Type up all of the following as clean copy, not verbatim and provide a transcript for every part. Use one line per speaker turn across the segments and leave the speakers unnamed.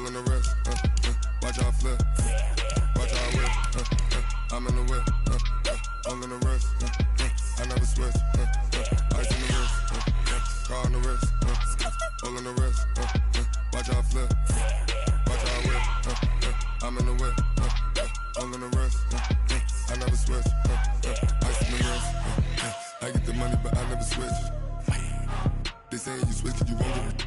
all in the wrist. Watch out flip. Watch out whip. I'm in the whip. All in the wrist. I never switch. Ice in the wrist. Car on the wrist. All in the wrist. Watch out flip. Watch out whip. I'm in the whip. All in the wrist. I never switch. Ice in the wrist. I get the money, but I never switch. They saying you switch it, you won't get it.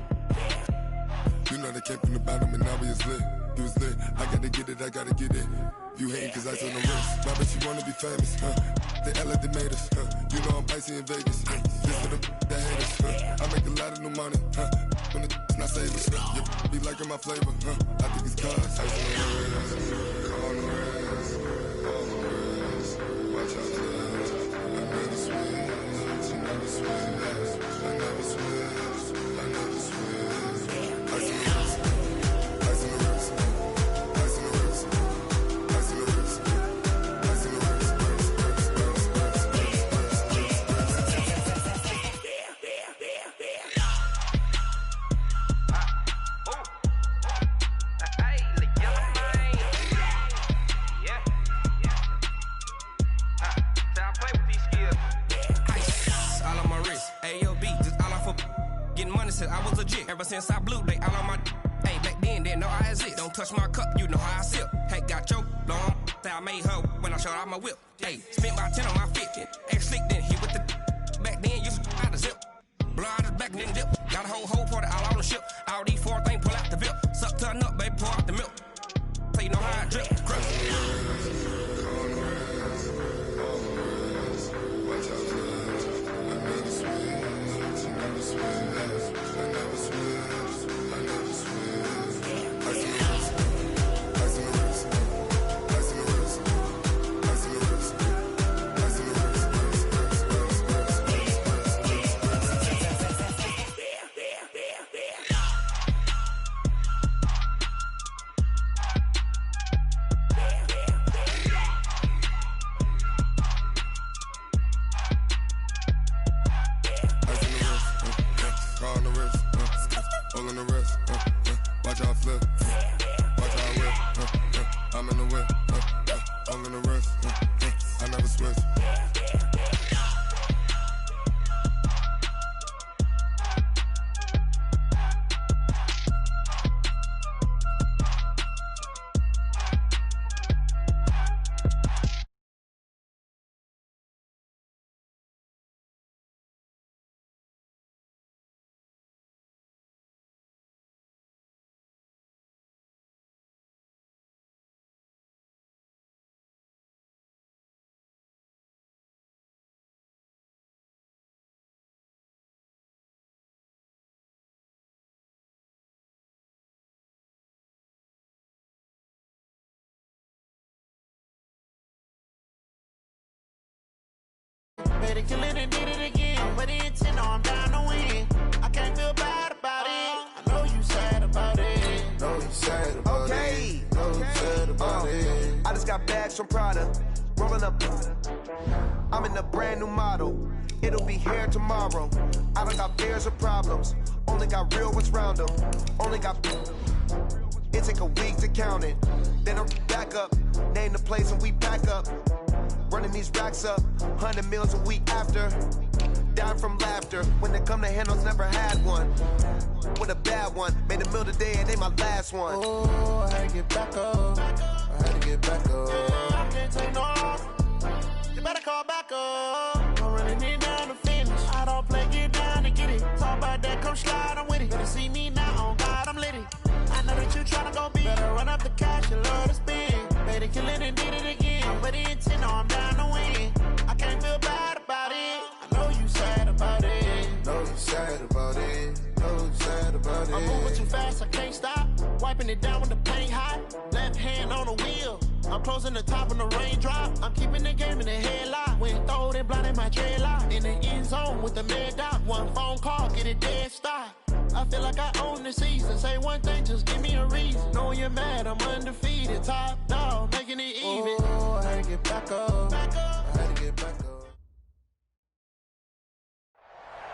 You know they came from the bottom and now we is lit. You was lit. I gotta get it, I gotta get it. You hating cause ice on the wrist. Why bet you wanna be famous, They act like they made us, You know I'm icy in Vegas, This for the that hate us, I make a lot of new money, When it's not savers, You be liking my flavor, I think it's cause ice on the wrist, on the wrist, on the wrist. Watch out, I never switch, I never switch, I never switch, I never switch. Ice on the wrist, ice on the wrist, ice on the wrist, ice on the wrist, ice on the wrist.
I was legit. Ever since I blew, they all on my hey, back then, didn't know I exist. Don't touch my cup, you know how I sip. Hey, got your long, say I made her when I showed out my whip. Hey, spent my 10 on my 50. Ex-slick, then hit with the back then, used to out the zip. Blow out his back, then dip. Got a whole party all on the ship. All these 4 things, pull out the VIP. Suck, turn up, baby, pour out the milk. So you know how I drip. Crush. Watch out, I never switch, I never switch. I never switch, I never switch. Ice in the wrist, ice in the wrist, ice in the wrist, ice in the wrist, ice in the wrist. Watch out flip, watch out whip, I'm in the whip, all in the wrist, I never switch.
Better kill it and did it again. I'm ready and 10, no, I'm down to win. I can't feel bad about it. I know you sad about it.
Know you sad about it. Know you sad about it. I just got bags from Prada. Rolling up. I'm in a brand new model. It'll be here tomorrow. I don't got fears or problems. Only got real ones round them. Only got. It take a week to count it. Then I'm back up. Name the place and we pack up. Running these racks up, 100 meals a week after. Down from laughter, when they come to handles, never had one. With a bad one, made a meal today and they my last one.
Oh, I had to get back up.
I had to get back up.
Yeah, I can't take no off. You better call back up. I'm running it down to finish. I don't play, get down to get it. Talk about that, come slide, I'm with it. Better see me now, on God, I'm litty. I know that you tryna go big. Better run up the cash, you love to spend. Better kill it and did it again. I'm ready and 10, no, I'm down to win. I can't feel bad about it. I know you sad about it.
Know you sad about it. Know you sad about it.
I'm moving too fast, I can't stop. Wiping it down with the paint hot. Left hand on the wheel. I'm closing the top when the raindrop. I'm keeping the game in the headlock. When throwed and blinded my dreadlock. In the end zone with the mad dot. One phone call, get it dead stop. I feel like I own the season. Say one thing, just give me a reason. Knowing you're mad, I'm undefeated. Top dog, making it even.
Oh, I had to get back up.
Back up.
I had to get back up.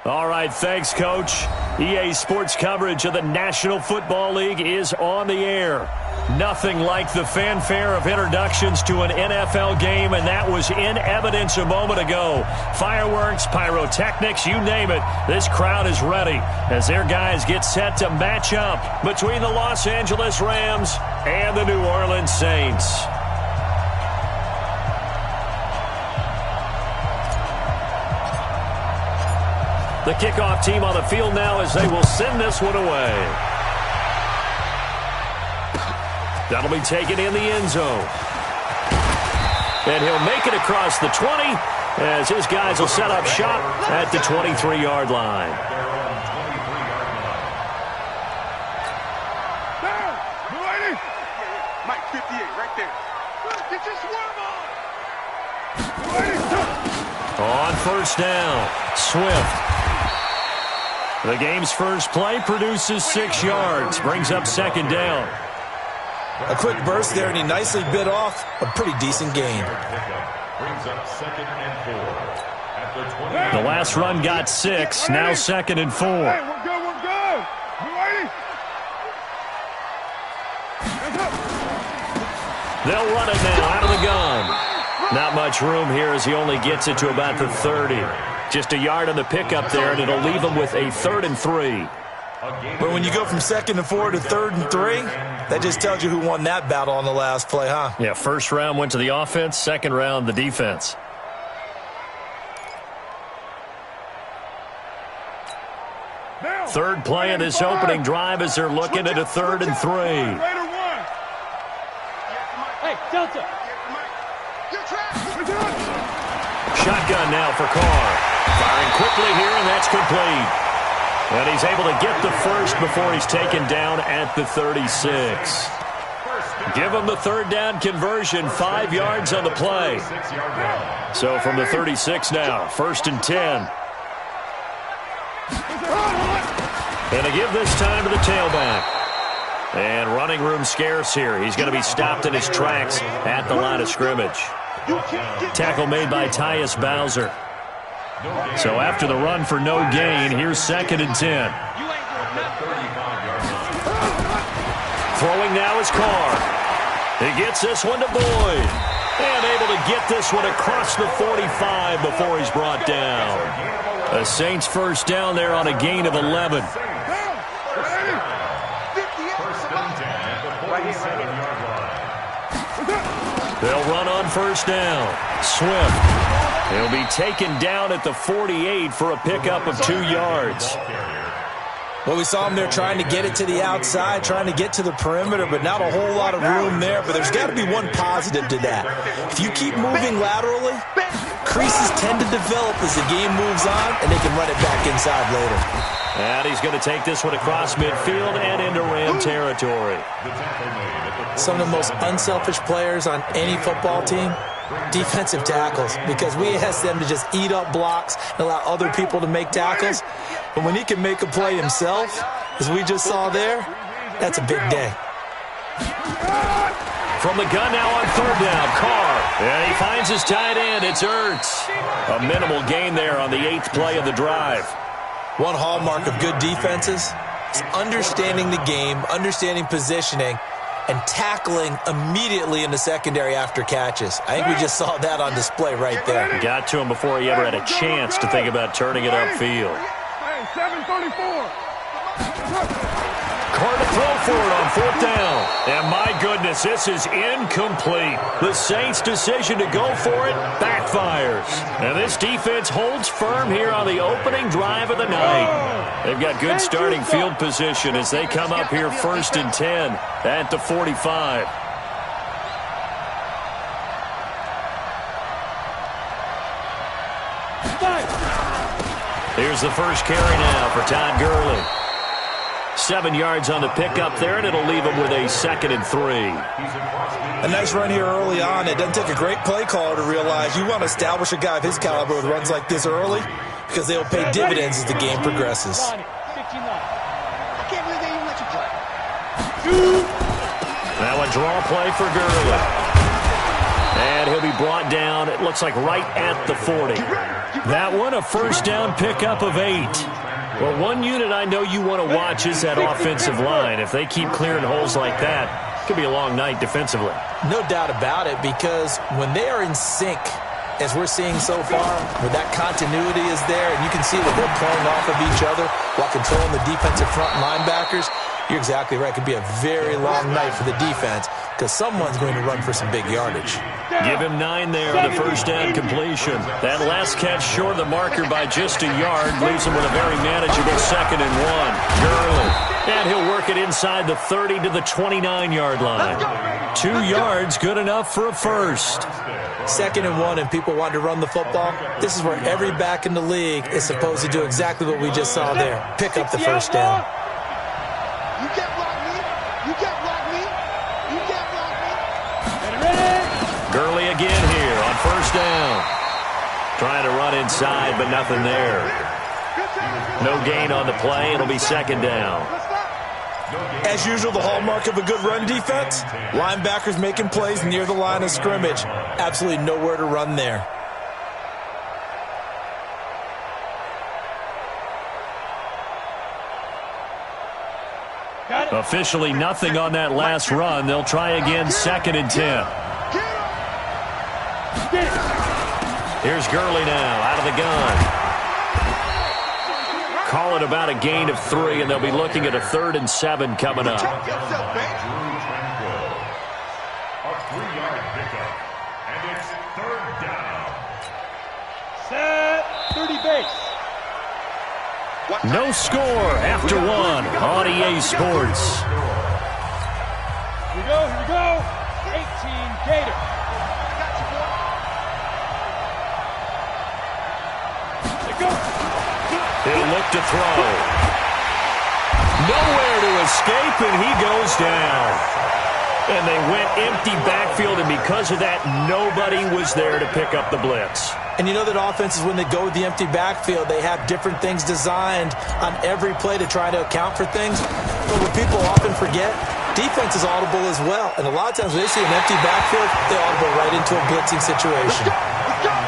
All right, thanks, Coach. EA Sports coverage of the National Football League is on the air. Nothing like the fanfare of introductions to an NFL game, and that was in evidence a moment ago. Fireworks, pyrotechnics, you name it. This crowd is ready as their guys get set to match up between the Los Angeles Rams and the New Orleans Saints. The kickoff team on the field now as they will send this one away. That'll be taken in the end zone. And he'll make it across the 20 as his guys will set up shop at the 23-yard line.
Mike 58 right there. Get your swerve on.
On first down, Swift. The game's first play produces 6 yards, brings up second down.
A quick burst there, and he nicely bit off a pretty decent gain.
Brings up 2nd and 4.
The last run got 6, now 2nd and 4.
Hey, we're good, we're good. You ready?
They'll run it now out of the gun. Not much room here as he only gets it to about the 30. Just a yard on the pickup there, and it'll leave him with a 3rd and 3.
But when you go from 2nd and 4 to 3rd and 3, that just tells you who won that battle on the last play, huh?
Yeah, first round went to the offense, second round the defense. Third play of this opening drive as they're looking at a 3rd and 3.
Hey, Delta.
Shotgun now for Carr. Firing quickly here, and that's complete. And he's able to get the first before he's taken down at the 36. Give him the 3rd down conversion, 5 yards on the play. So from the 36 now, 1st and 10. And a give this time to the tailback. And running room scarce here. He's going to be stopped in his tracks at the line of scrimmage. Tackle made by Tyus Bowser. So after the run for no gain, here's 2nd and 10. Throwing now is Carr. He gets this one to Boyd. And able to get this one across the 45 before he's brought down. A Saints first down there on a gain of 11. They'll run on first down. Swift. He'll be taken down at the 48 for a pickup of 2 yards.
Well, we saw him there trying to get it to the outside, trying to get to the perimeter, but not a whole lot of room there. But there's got to be one positive to that. If you keep moving laterally, creases tend to develop as the game moves on, and they can run it back inside later.
And he's going to take this one across midfield and into Ram territory.
Some of the most unselfish players on any football team, defensive tackles, because we ask them to just eat up blocks and allow other people to make tackles. But when he can make a play himself, as we just saw there, that's a big day.
From the gun now on 3rd down, Carr. And he finds his tight end. It's Ertz. A minimal gain there on the 8th play of the drive.
One hallmark of good defenses is understanding the game, understanding positioning, and tackling immediately in the secondary after catches. I think we just saw that on display right there.
Got to him before he ever had a chance to think about turning it upfield.
734.
Carr to throw for it on 4th down. And my goodness, this is incomplete. The Saints' decision to go for it backfires. And this defense holds firm here on the opening drive of the night. They've got good starting field position as they come up here 1st and 10 at the 45. Here's the first carry now for Todd Gurley. 7 yards on the pickup there, and it'll leave him with a 2nd and 3.
A nice run here early on. It doesn't take a great play caller to realize you want to establish a guy of his caliber with runs like this early because they'll pay dividends as the game progresses.
Now a draw play for Gurley. And he'll be brought down, it looks like right at the 40. That one, a first down pickup of 8. Well, one unit I know you want to watch is that offensive line. If they keep clearing holes like that, it could be a long night defensively.
No doubt about it, because when they are in sync, as we're seeing so far, where that continuity is there, and you can see that they're playing off of each other while controlling the defensive front linebackers, you're exactly right. It could be a very long night for the defense because someone's going to run for some big yardage.
Give him 9 there on the first down completion. That last catch short of the marker by just a yard leaves him with a very manageable 2nd and 1. Gurley. And he'll work it inside the 30 to the 29-yard line. 2 yards, good enough for a first.
2nd and 1, and people want to run the football. This is where every back in the league is supposed to do exactly what we just saw there. Pick up the first down.
You can't block me. You can't block me. You can't block me. Ready?
Gurley again here on first down. Trying to run inside, but nothing there. No gain on the play. It'll be 2nd down.
As usual, the hallmark of a good run defense, linebackers making plays near the line of scrimmage. Absolutely nowhere to run there.
Officially nothing on that last run. They'll try again, 2nd and 10. Here's Gurley now out of the gun. Call it about a gain of 3, and they'll be looking at a 3rd and 7 coming up.
A 3-yard pickup, and it's 3rd down.
Set. 30 base.
No score after 1 on EA Sports.
Here we go. 18 Gator.
He'll look to throw. Nowhere to escape, and he goes down. And they went empty backfield, and because of that, nobody was there to pick up the blitz.
And you know that offenses, when they go with the empty backfield, they have different things designed on every play to try to account for things. But what people often forget, defense is audible as well. And a lot of times when they see an empty backfield, they audible right into a blitzing situation.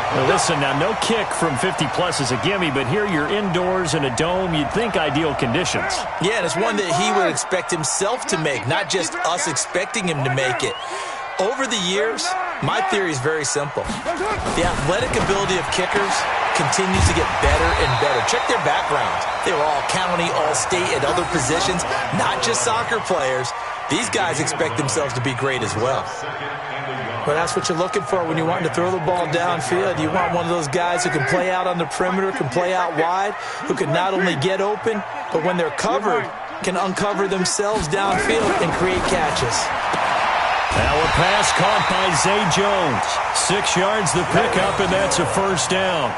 Well, listen, now no kick from 50-plus is a gimme, but here you're indoors in a dome. You'd think ideal conditions.
Yeah, and it's one that he would expect himself to make, not just us expecting him to make it. Over the years, my theory is very simple. The athletic ability of kickers continues to get better and better. Check their backgrounds. They were all county, all state, at other positions, not just soccer players. These guys expect themselves to be great as well. Well, that's what you're looking for when you're wanting to throw the ball downfield. You want one of those guys who can play out on the perimeter, can play out wide, who can not only get open, but when they're covered, can uncover themselves downfield and create catches.
Now a pass caught by Zay Jones. 6 yards the pickup, and that's a first down.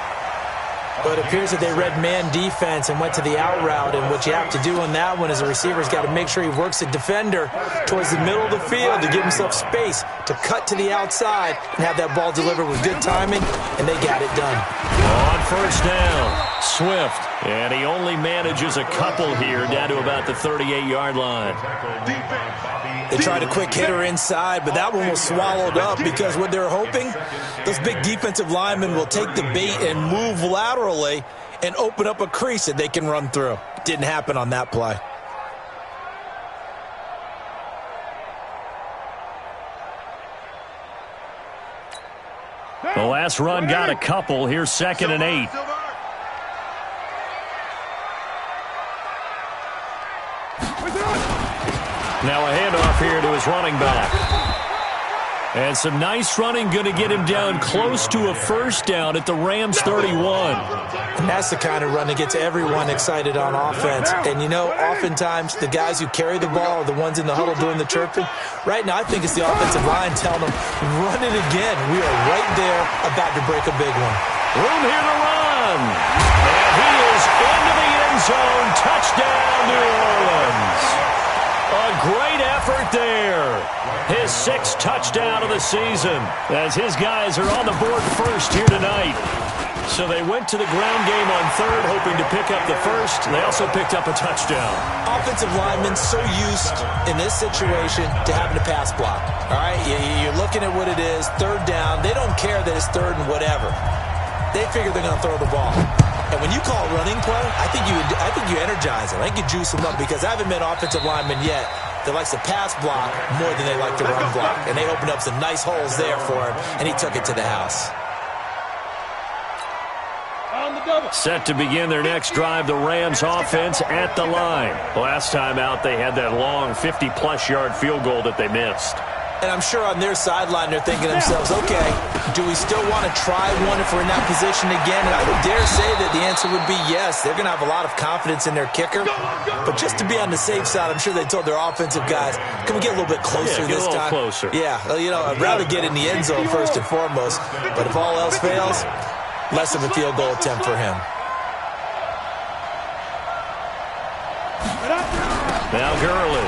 But it appears that they read man defense and went to the out route, and what you have to do on that one is a receiver's got to make sure he works the defender towards the middle of the field to give himself space to cut to the outside and have that ball delivered with good timing, and they got it done.
On first down, Swift, and he only manages a couple here down to about the 38-yard line.
They tried a quick hitter inside, but that one was swallowed up because what they're hoping, those big defensive linemen will take the bait and move laterally and open up a crease that they can run through. Didn't happen on that play.
The last run got a couple. Here's 2nd and 8. Now a handoff here to his running back. And some nice running, going to get him down close to a first down at the Rams 31.
And that's the kind of run that gets everyone excited on offense. And, you know, oftentimes the guys who carry the ball are the ones in the huddle doing the chirping. Right now, I think it's the offensive line telling them, run it again. We are right there about to break a big one.
Room here to run. And he is into the end zone. Touchdown, New Orleans. A great effort there. His 6th touchdown of the season as his guys are on the board first here tonight. So they went to the ground game on 3rd, hoping to pick up the first. They also picked up a touchdown.
Offensive linemen so used in this situation to having to pass block. All right, you're looking at what it is, 3rd down. They don't care that it's 3rd and whatever. they figure they're going to throw the ball. And when you call a running play, I think you energize them. I think you juice them up because I haven't met offensive linemen yet that likes to pass block more than they like to run block. And they opened up some nice holes there for him, and he took it to the house.
Set to begin their next drive, the Rams offense at the line. Last time out, they had that long 50-plus yard field goal that they missed.
And I'm sure on their sideline they're thinking to themselves, okay, do we still want to try one if we're in that position again? And I would dare say that the answer would be yes. They're going to have a lot of confidence in their kicker. But just to be on the safe side, I'm sure they told their offensive guys, can we get a little bit closer this time?
Closer.
Yeah, you know, I'd rather get in the end zone first and foremost. But if all else fails, less of a field goal attempt for him.
Now Gurley.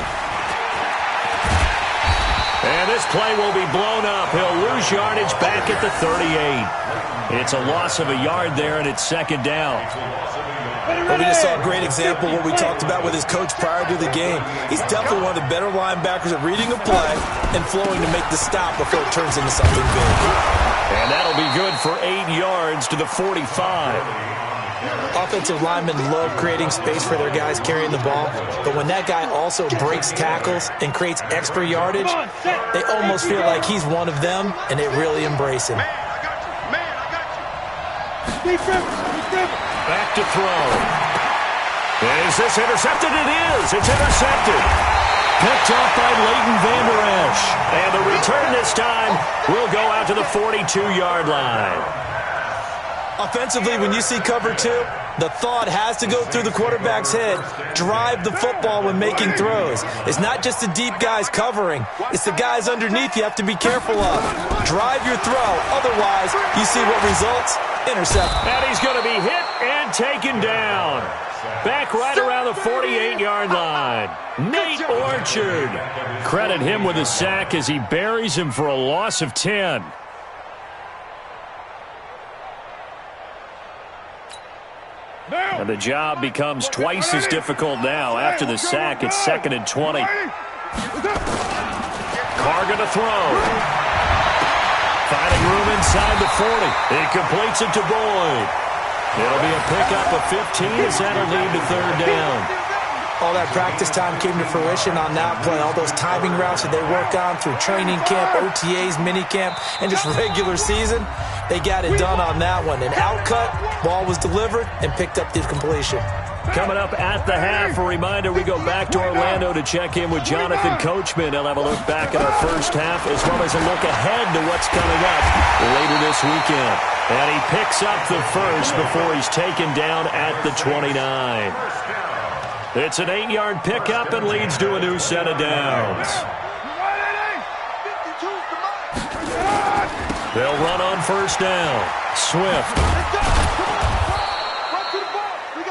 And this play will be blown up. He'll lose yardage back at the 38. It's a loss of a yard there, and it's second down.
Well, we just saw a great example of what we talked about with his coach prior to the game. He's definitely one of the better linebackers at reading a play and flowing to make the stop before it turns into something big.
And that'll be good for 8 yards to the 45.
Offensive linemen love creating space for their guys carrying the ball, but when that guy also breaks tackles and creates extra yardage, they almost feel like he's one of them, and they really embrace him.
Back to throw. Is this intercepted? It is. It's intercepted. Picked off by Leighton Vander Esch. And the return this time will go out to the 42-yard line.
Offensively, when you see cover two, the thought has to go through the quarterback's head. Drive the football when making throws. It's not just the deep guys covering. It's the guys underneath you have to be careful of. Drive your throw. Otherwise, you see what results? Intercept.
And he's going to be hit and taken down. Back right around the 48-yard line. Nate Orchard. Credit him with a sack as he buries him for a loss of 10. And the job becomes twice as difficult now. After the sack, it's 2nd and 20. Carr going to throw. Finding room inside the 40. He completes it to Boyd. It'll be a pickup of 15 as that'll lead to third down.
All that practice time came to fruition on that play. All those timing routes that they work on through training camp, OTAs, minicamp, and just regular season, they got it done on that one. An outcut, ball was delivered, and picked up the completion.
Coming up at the half, a reminder, we go back to Orlando to check in with Jonathan Coachman. He'll have a look back at our first half as well as a look ahead to what's coming up later this weekend. And he picks up the first before he's taken down at the 29. It's an 8-yard pickup and leads to a new set of downs. They'll run on first down. Swift.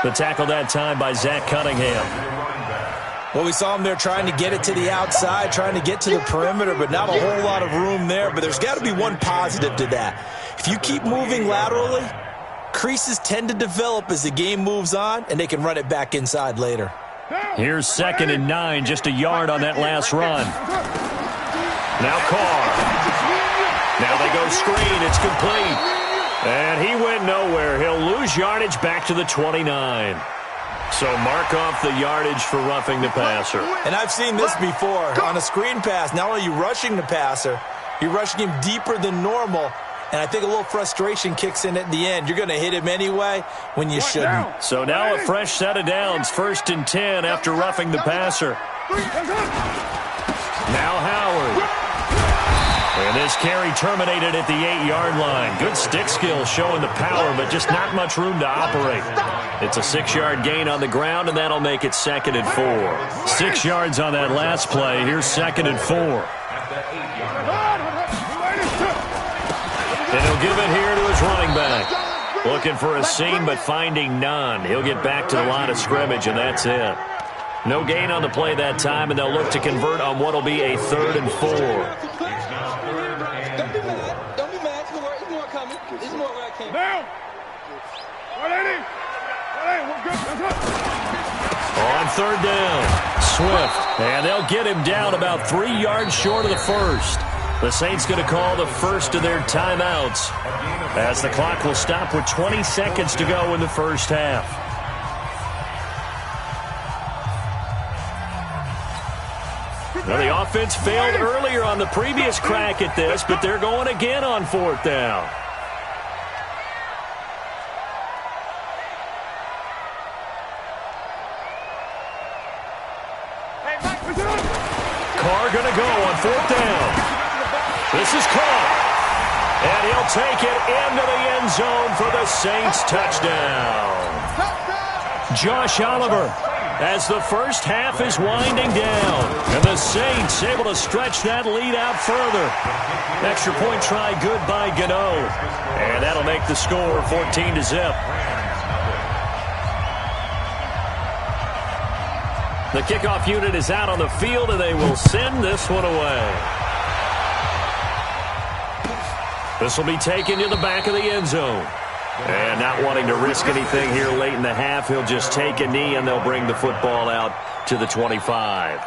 The tackle that time by Zach Cunningham.
Well, we saw him there trying to get it to the outside, trying to get to the perimeter, but not a whole lot of room there. But there's got to be one positive to that. If you keep moving laterally, creases tend to develop as the game moves on, and they can run it back inside later.
Here's 2nd and 9, just a yard on that last run. Now Carr. Now they go screen. It's complete. And he went nowhere. He'll lose yardage back to the 29. So mark off the yardage for roughing the passer.
And I've seen this before. On a screen pass, not only are you rushing the passer, you're rushing him deeper than normal. And I think a little frustration kicks in at the end. You're going to hit him anyway when you shouldn't.
So now a fresh set of downs. 1st and 10 after roughing the passer. Now Howard. And this carry terminated at the 8-yard line. Good stick skill showing the power, but just not much room to operate. It's a 6-yard gain on the ground, and that'll make it 2nd and 4. 6 yards on that last play. Here's 2nd and 4. And he'll give it here to his running back. Looking for a seam, but finding none. He'll get back to the line of scrimmage, and that's it. No gain on the play that time, and they'll look to convert on what will be a 3rd and 4.
Don't be mad. There's more coming. There's more where I came.
Now!
On 3rd down, Swift. And they'll get him down about 3 yards short of the first. The Saints going to call the first of their timeouts as the clock will stop with 20 seconds to go in the first half. Well, the offense failed earlier on the previous crack at this, but they're going again on fourth down. Carr going to go on fourth down. This is caught. And he'll take it into the end zone for the Saints touchdown. Josh Oliver, as the first half is winding down. And the Saints able to stretch that lead out further. Extra point try good by Gano. And that'll make the score 14-0. The kickoff unit is out on the field, and they will send this one away. This will be taken to the back of the end zone. And not wanting to risk anything here late in the half, he'll just take a knee, and they'll bring the football out to the 25.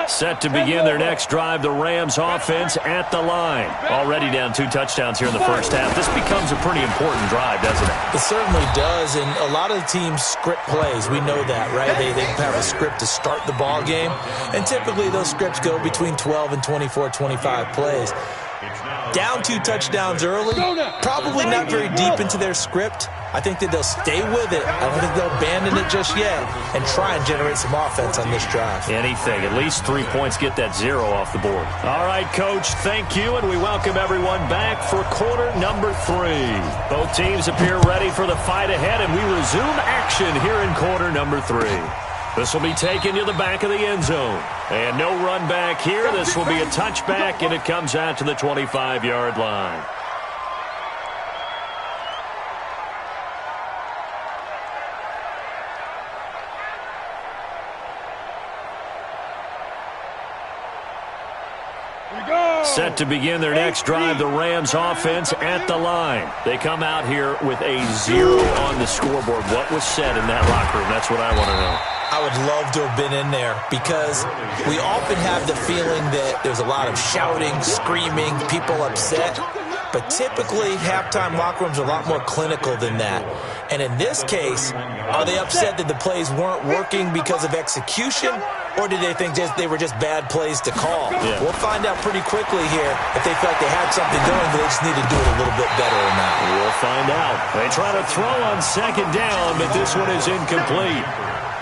Set to begin their next drive, the Rams offense at the line. Already down 2 touchdowns here in the first half. This becomes a pretty important drive, doesn't it?
It certainly does, and a lot of the teams script plays. We know that, right? They have a script to start the ball game, and typically those scripts go between 12 and 24, 25 plays. Down 2 touchdowns early, probably not very deep into their script. I think that they'll stay with it. I don't think they'll abandon it just yet and try and generate some offense on this drive.
Anything. At least 3 points, get that 0 off the board. All right, Coach, thank you, and we welcome everyone back for quarter number 3. Both teams appear ready for the fight ahead, and we resume action here in quarter number 3. This will be taken to the back of the end zone. And no run back here. This will be a touchback, and it comes out to the 25-yard line. Set to begin their next drive, the Rams offense at the line. They come out here with a 0 on the scoreboard. What was said in that locker room? That's what I want to know.
I would love to have been in there because we often have the feeling that there's a lot of shouting, screaming, people upset. But typically, halftime locker rooms are a lot more clinical than that. And in this case, are they upset that the plays weren't working because of execution? Or did they think they were just bad plays to call?
Yeah.
We'll find out pretty quickly here if they felt they had something going, but they just need to do it a little bit better or not.
We'll find out. They try to throw on second down, but this one is incomplete.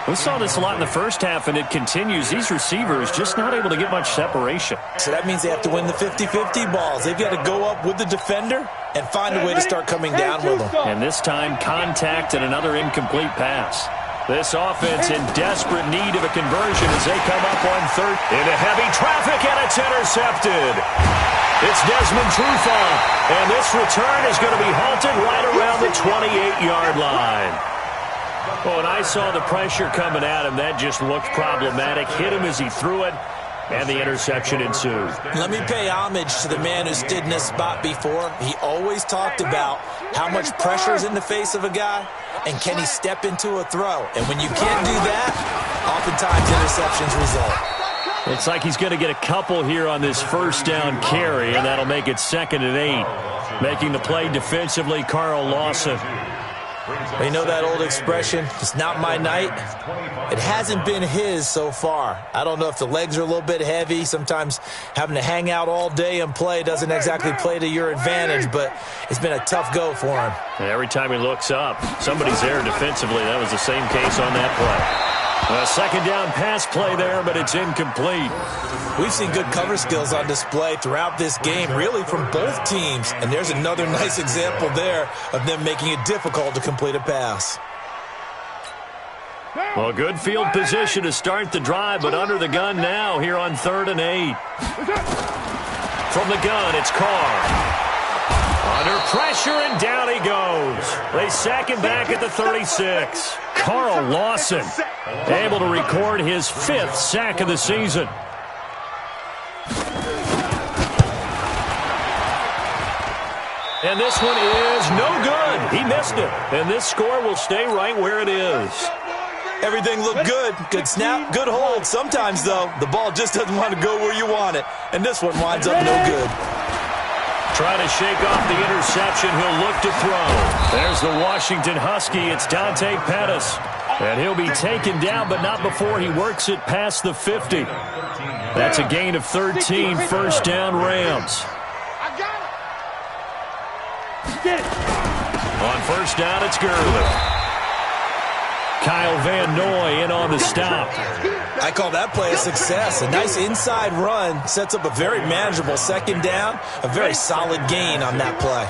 We saw this a lot in the first half, and it continues. These receivers just not able to get much separation.
So that means they have to win the 50-50 balls. They've got to go up with the defender and find a way to start coming down with them.
And this time, contact and another incomplete pass. This offense in desperate need of a conversion as they come up on third. Into heavy traffic, and it's intercepted. It's Desmond Trufant, and this return is going to be halted right around the 28-yard line. Well, when I saw the pressure coming at him, that just looked problematic. Hit him as he threw it, and the interception ensued.
Let me pay homage to the man who stood in this spot before. He always talked about how much pressure is in the face of a guy, and can he step into a throw. And when you can't do that, oftentimes interceptions result.
Looks like he's going to get a couple here on this first down carry, and that'll make it 2nd and 8. Making the play defensively, Carl Lawson.
Well, you know that old expression, it's not my night? It hasn't been his so far. I don't know if the legs are a little bit heavy. Sometimes having to hang out all day and play doesn't exactly play to your advantage, but it's been a tough go for him.
And every time he looks up, somebody's there defensively. That was the same case on that play. A second down pass play there, but it's incomplete.
We've seen good cover skills on display throughout this game, really from both teams. And there's another nice example there of them making it difficult to complete a pass.
Well, good field position to start the drive, but under the gun now here on 3rd and 8. From the gun, it's Carr. Under pressure, and down he goes. They sack him back at the 36. Carl Lawson able to record his 5th sack of the season. And this one is no good. He missed it. And this score will stay right where it is.
Everything looked good. Good snap, good hold. Sometimes, though, the ball just doesn't want to go where you want it. And this one winds up no good.
Trying to shake off the interception. He'll look to throw. There's the Washington Husky. It's Dante Pettis. And he'll be taken down, but not before he works it past the 50. That's a gain of 13, first down Rams. On first down, it's Gurley. Kyle Van Noy in on the stop.
I call that play a success. A nice inside run sets up a very manageable second down. A very solid gain on that play.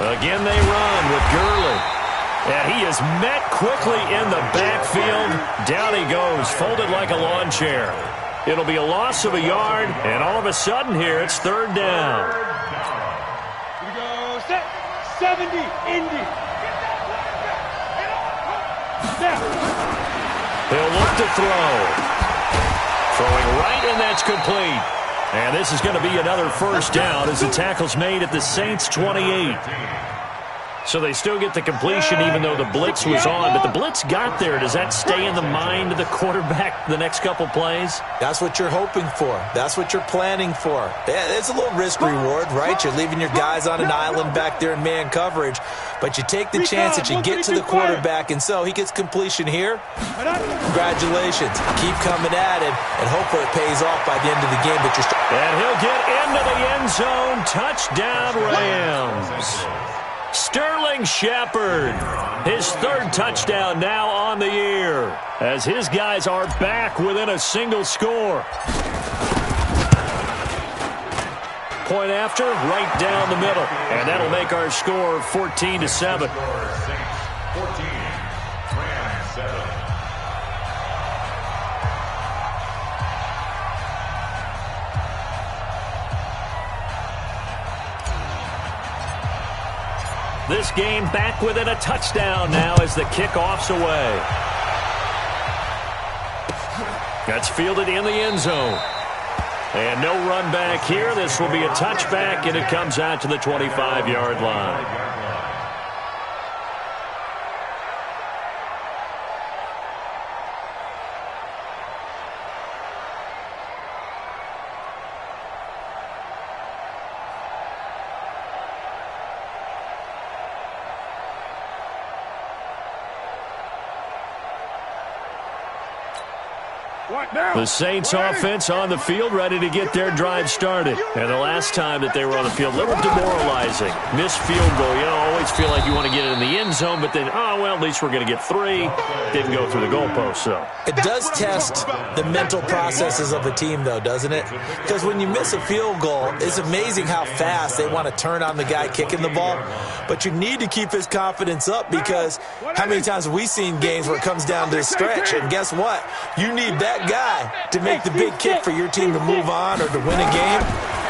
Again they run with Gurley. And he is met quickly in the backfield. Down he goes, folded like a lawn chair. It'll be a loss of a yard, and all of a sudden here it's third down.
Here we go, set, 70, Indy.
He'll look to throw. Throwing right, and that's complete. And this is going to be another first down as the tackle's made at the Saints' 28. So they still get the completion even though the blitz was on. But the blitz got there. Does that stay in the mind of the quarterback the next couple plays?
That's what you're hoping for. That's what you're planning for. It's a little risk reward, right? You're leaving your guys on an island back there in man coverage. But you take the chance that you get to the quarterback, and so he gets completion here. Congratulations. Keep coming at it, and hopefully it pays off by the end of the game.
And he'll get into the end zone. Touchdown, Rams. Sterling Shepard, his third touchdown now on the year, as his guys are back within a single score. Point after, right down the middle, and that'll make our score 14-7.
14, Rams 7.
This game back within a touchdown now as the kickoff's away. That's fielded in the end zone. And no run back here. This will be a touchback, and it comes out to the 25-yard line. The Saints offense on the field, ready to get their drive started. And the last time that they were on the field, a little demoralizing. Missed field goal. You know, always feel like you want to get it in the end zone, but then, oh, well, at least we're going to get 3. Didn't go through the goalpost, so.
It does test the mental processes of a team, though, doesn't it? Because when you miss a field goal, it's amazing how fast they want to turn on the guy kicking the ball. But you need to keep his confidence up, because how many times have we seen games where it comes down to a stretch? And guess what? You need that guy to make the big kick for your team to move on or to win a game.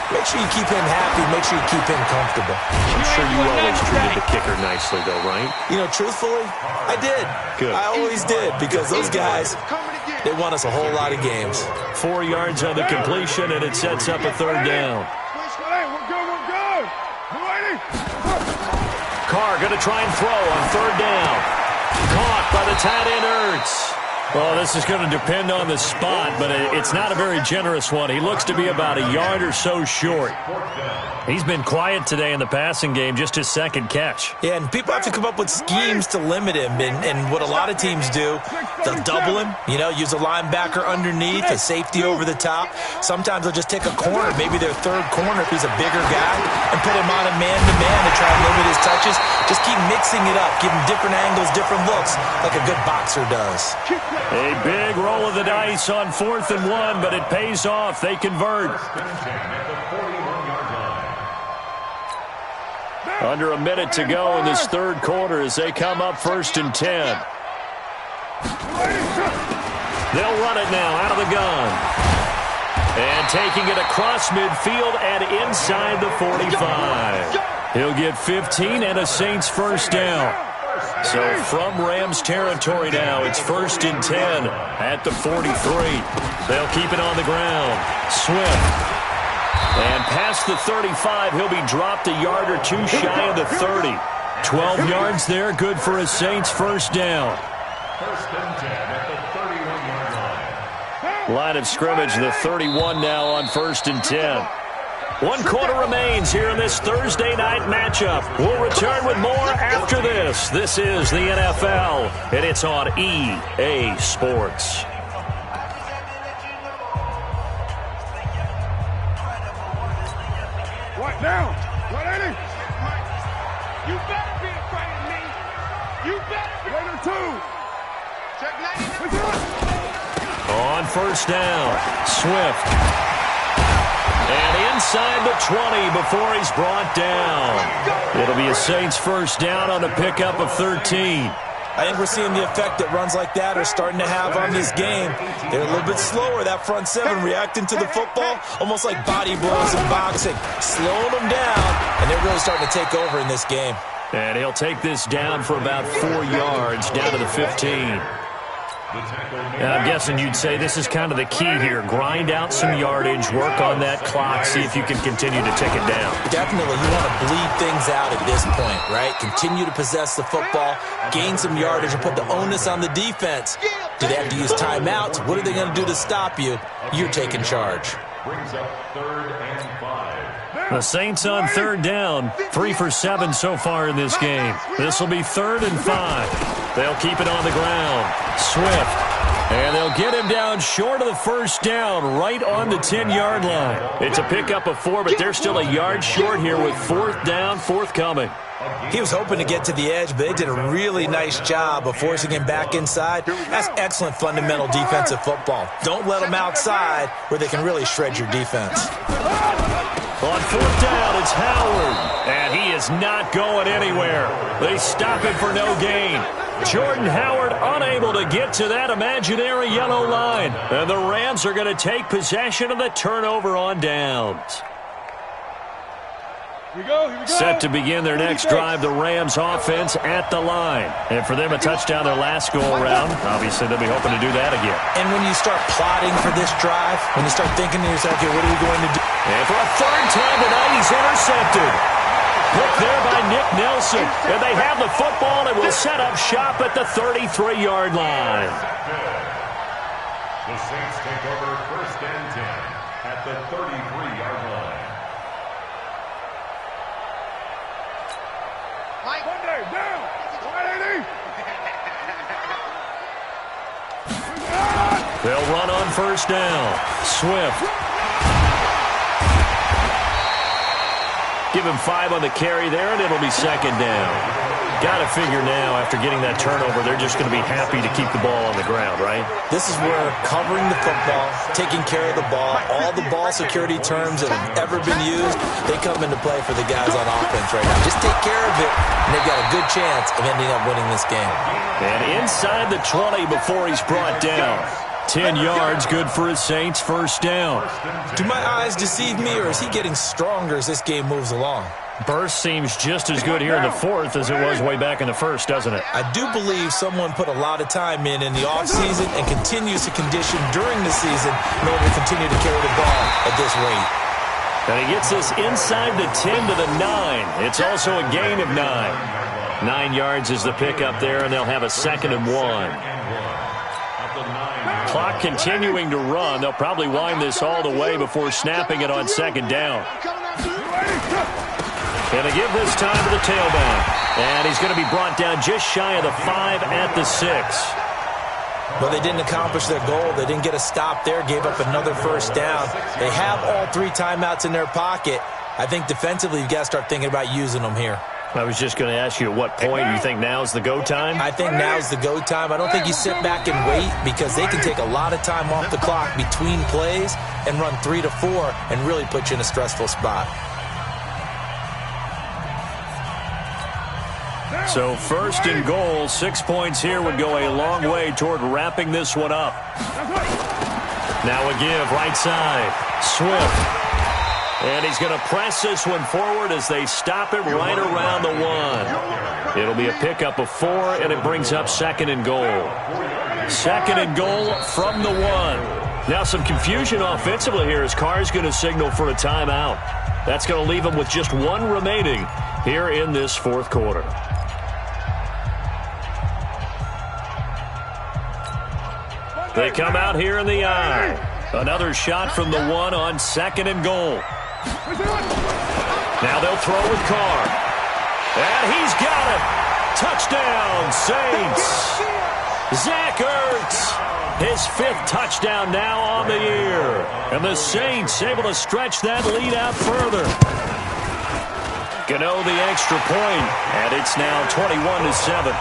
Make sure you keep him happy. Make sure you keep him comfortable.
I'm sure you always treated the kicker nicely, though, right?
You know, truthfully, I did.
Good.
I always did, because those guys, they won us a whole lot of games.
4 yards on the completion, and it sets up a third down.
We're good.
Carr going to try and throw on third down. Caught by the tight end Ertz. Well, this is going to depend on the spot, but it's not a very generous one. He looks to be about a yard or so short. He's been quiet today in the passing game, just his second catch.
Yeah, and people have to come up with schemes to limit him, and what a lot of teams do, they'll double him, you know, use a linebacker underneath, a safety over the top. Sometimes they'll just take a corner, maybe their third corner if he's a bigger guy, and put him on a man-to-man to try and limit his touches. Just keep mixing it up, give him different angles, different looks, like a good boxer does.
A big roll of the dice on 4th and 1, but it pays off. They convert. Under a minute to go in this third quarter as they come up 1st and 10. They'll run it now out of the gun. And taking it across midfield and inside the 45. He'll get 15 and a Saints first down. So from Rams territory now, it's 1st and 10 at the 43. They'll keep it on the ground. Swift. And past the 35, he'll be dropped a yard or two shy of the 30. 12 yards there, good for a Saints first down.
1st and 10 at the 31-yard line.
Line of scrimmage, the 31 now on 1st and 10. 1 quarter remains here in this Thursday night matchup. We'll return with more after this. This is the NFL, and it's on EA Sports.
What now? What ain't it? You better be afraid of me. You better be. Raider 2. Check 99.
On first down, Swift. And inside the 20 before he's brought down. It'll be a Saints first down on the pickup of 13.
I think we're seeing the effect that runs like that are starting to have on this game. They're a little bit slower, that front seven, reacting to the football, almost like body blows in boxing, slowing them down, and they're really starting to take over in this game.
And he'll take this down for about 4 yards, down to the 15. And I'm guessing you'd say this is kind of the key here. Grind out some yardage, work on that clock, see if you can continue to tick it down.
Definitely, you want to bleed things out at this point, right? Continue to possess the football, gain some yardage, and put the onus on the defense. Do they have to use timeouts? What are they going to do to stop you? You're taking charge.
Brings up 3rd and 5.
The Saints on 3rd down, 3 for 7 so far in this game. This will be 3rd and 5. They'll keep it on the ground. Swift. And they'll get him down short of the first down, right on the 10-yard line. It's a pickup of 4, but they're still a yard short here with 4th down, forthcoming.
He was hoping to get to the edge, but they did a really nice job of forcing him back inside. That's excellent fundamental defensive football. Don't let them outside where they can really shred your defense.
On 4th down, it's Howard, and he is not going anywhere. They stop him for no gain. Jordan Howard unable to get to that imaginary yellow line, and the Rams are going to take possession of the turnover on downs.
Here we go.
Set to begin their next drive, the Rams offense at the line. And for them, a touchdown their last go-around. Obviously, they'll be hoping to do that again.
And when you start plotting for this drive, when you start thinking to yourself, okay, what are we going to do?
And for a 3rd time tonight, he's intercepted. Picked there by Nick Nelson. And they have the football and will set up shop at the 33-yard line.
The Saints take over 1st and 10 at the 33-yard line.
Mike, one day, down. 180.
They'll run on first down. Swift. Give him 5 on the carry there, and it'll be 2nd down. Got to figure now, after getting that turnover, they're just going to be happy to keep the ball on the ground, right?
This is where covering the football, taking care of the ball, all the ball security terms that have ever been used, they come into play for the guys on offense right now. Just take care of it, and they've got a good chance of ending up winning this game.
And inside the 20 before he's brought down. 10 yards, good for his Saints first down.
Do my eyes deceive me, or is he getting stronger as this game moves along?
Burst seems just as good here in the 4th as it was way back in the 1st, doesn't it?
I do believe someone put a lot of time in the offseason and continues to condition during the season in order to continue to carry the ball at this rate.
And he gets this inside the 10 to the 9. It's also a gain of 9. 9 yards is the pickup there, and they'll have a 2nd and 1. Clock continuing to run. They'll probably wind this all the way before snapping it on 2nd down. And they give this time to the tailback. And he's going to be brought down just shy of the 5 at the 6.
Well, they didn't accomplish their goal. They didn't get a stop there, gave up another first down. They have all 3 timeouts in their pocket. I think defensively you've got to start thinking about using them here.
I was just going to ask you at what point you think now's the go time?
I think now's the go time. I don't think you sit back and wait because they can take a lot of time off the clock between plays and run 3 to 4 and really put you in a stressful spot.
So 1st and goal, 6 points here would go a long way toward wrapping this one up. Now a give, right side. Swift. And he's going to press this one forward as they stop it right around the 1. It'll be a pickup of 4, and it brings up 2nd and goal. 2nd and goal from the 1. Now some confusion offensively here as Carr's going to signal for a timeout. That's going to leave him with just 1 remaining here in this 4th quarter. They come out here in the eye. Another shot from the 1 on 2nd and goal. Now they'll throw with Carr. And he's got it. Touchdown, Saints. Zach Ertz, his 5th touchdown now on the year. And the Saints able to stretch that lead out further. Gano the extra point, and it's now 21-7.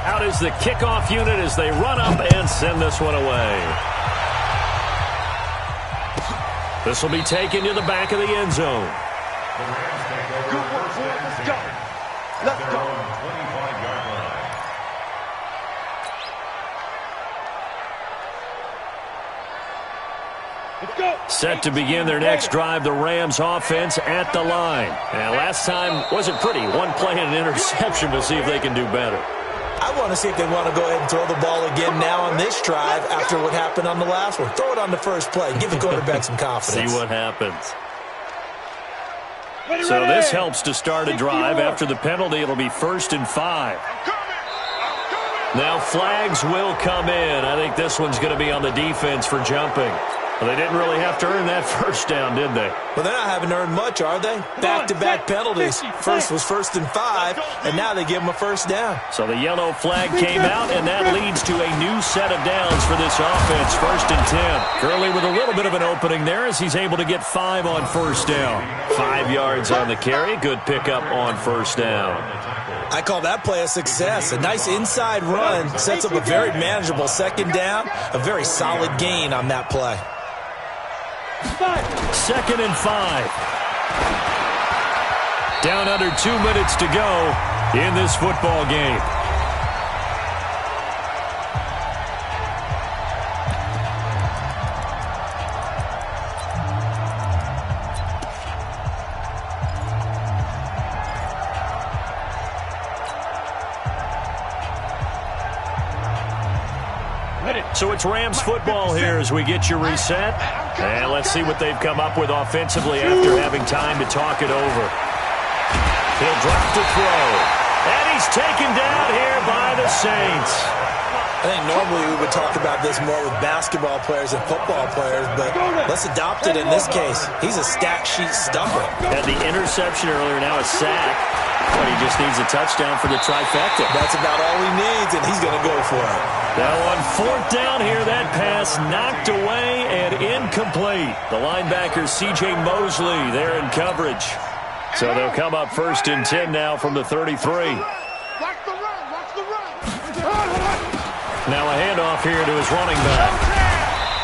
Out is the kickoff unit as they run up and send this one away. This will be taken to the back of the end zone.
Good work, boys. Let's go. Let's go.
Set to begin their next drive, the Rams offense at the line. And last time wasn't pretty. 1 play and an interception. We'll see if they can do better.
I want to see if they want to go ahead and throw the ball again now on this drive after what happened on the last one. Throw it on the first play. Give the quarterback some confidence.
See what happens. So this helps to start a drive. After the penalty, it'll be 1st and 5. Now flags will come in. I think this one's going to be on the defense for jumping. Well, they didn't really have to earn that 1st down, did they?
Well, they're not having earned much, are they? Back-to-back penalties. First was 1st and 5, and now they give them a 1st down.
So the yellow flag came out, and that leads to a new set of downs for this offense. 1st and 10. Gurley with a little bit of an opening there as he's able to get 5 on 1st down. 5 yards on the carry. Good pickup on 1st down.
I call that play a success. A nice inside run sets up a very manageable 2nd down. A very solid gain on that play.
2nd and 5. Down under 2 minutes to go in this football game. So it's Rams football here as we get you reset. And let's see what they've come up with offensively after having time to talk it over. He'll drop to throw. And he's taken down here by the Saints.
I think normally we would talk about this more with basketball players and football players, but let's adopt it in this case. He's a stat sheet stuffer.
Had the interception earlier, now a sack. But he just needs a touchdown for the trifecta.
That's about all he needs, and he's going to go for it.
Now on 4th down here, that pass knocked away and incomplete. The linebacker, C.J. Mosley, there in coverage. So they'll come up 1st and 10 now from the 33.
Watch the run. Watch the run.
Now a handoff here to his running back.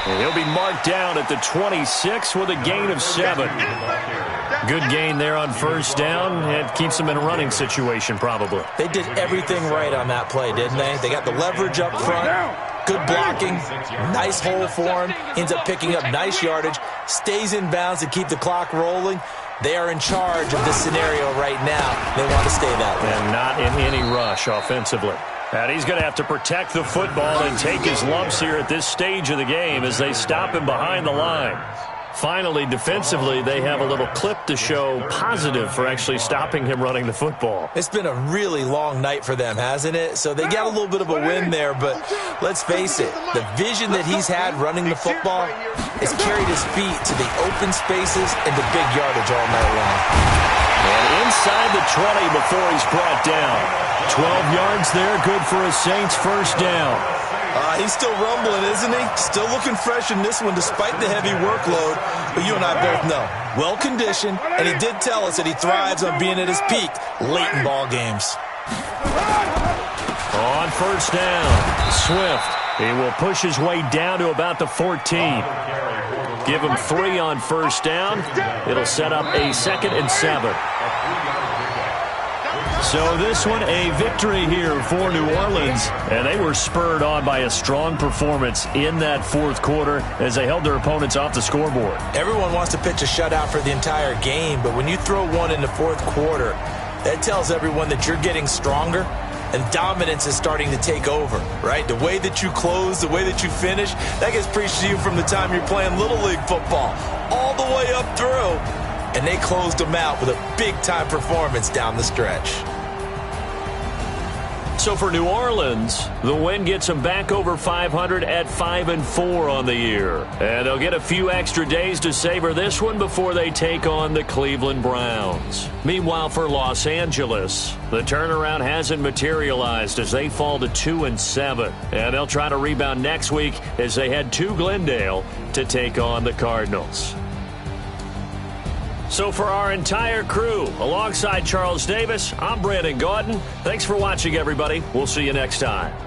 And he'll be marked down at the 26 with a gain of 7. Good gain there on 1st down. It keeps them in a running situation probably.
They did everything right on that play, didn't they? They got the leverage up front. Good blocking. Nice hole for him. Ends up picking up nice yardage. Stays in bounds to keep the clock rolling. They are in charge of this scenario right now. They want to stay that way.
And not in any rush offensively. And he's going to have to protect the football and take his lumps here at this stage of the game as they stop him behind the line. Finally, defensively, they have a little clip to show positive for actually stopping him running the football.
It's been a really long night for them, hasn't it? So they got a little bit of a win there, but let's face it, the vision that he's had running the football has carried his feet to the open spaces and the big yardage all night long.
And inside the 20 before he's brought down. 12 yards there, good for a Saints 1st down.
He's still rumbling, isn't he? Still looking fresh in this one despite the heavy workload. But you and I both know, well-conditioned, and he did tell us that he thrives on being at his peak late in ball games.
On 1st down, Swift. He will push his way down to about the 14. Give him 3 on 1st down. It'll set up a 2nd and 7. So this one, a victory here for New Orleans, and they were spurred on by a strong performance in that fourth quarter as they held their opponents off the scoreboard.
Everyone wants to pitch a shutout for the entire game, but when you throw one in the fourth quarter, that tells everyone that you're getting stronger and dominance is starting to take over, right? The way that you close, the way that you finish, that gets preached to you from the time you're playing Little League football all the way up through, and they closed them out with a big-time performance down the stretch.
So for New Orleans, the win gets them back over 500 at 5-4 on the year. And they'll get a few extra days to savor this one before they take on the Cleveland Browns. Meanwhile, for Los Angeles, the turnaround hasn't materialized as they fall to 2-7. And they'll try to rebound next week as they head to Glendale to take on the Cardinals. So for our entire crew, alongside Charles Davis, I'm Brandon Gaudin. Thanks for watching, everybody. We'll see you next time.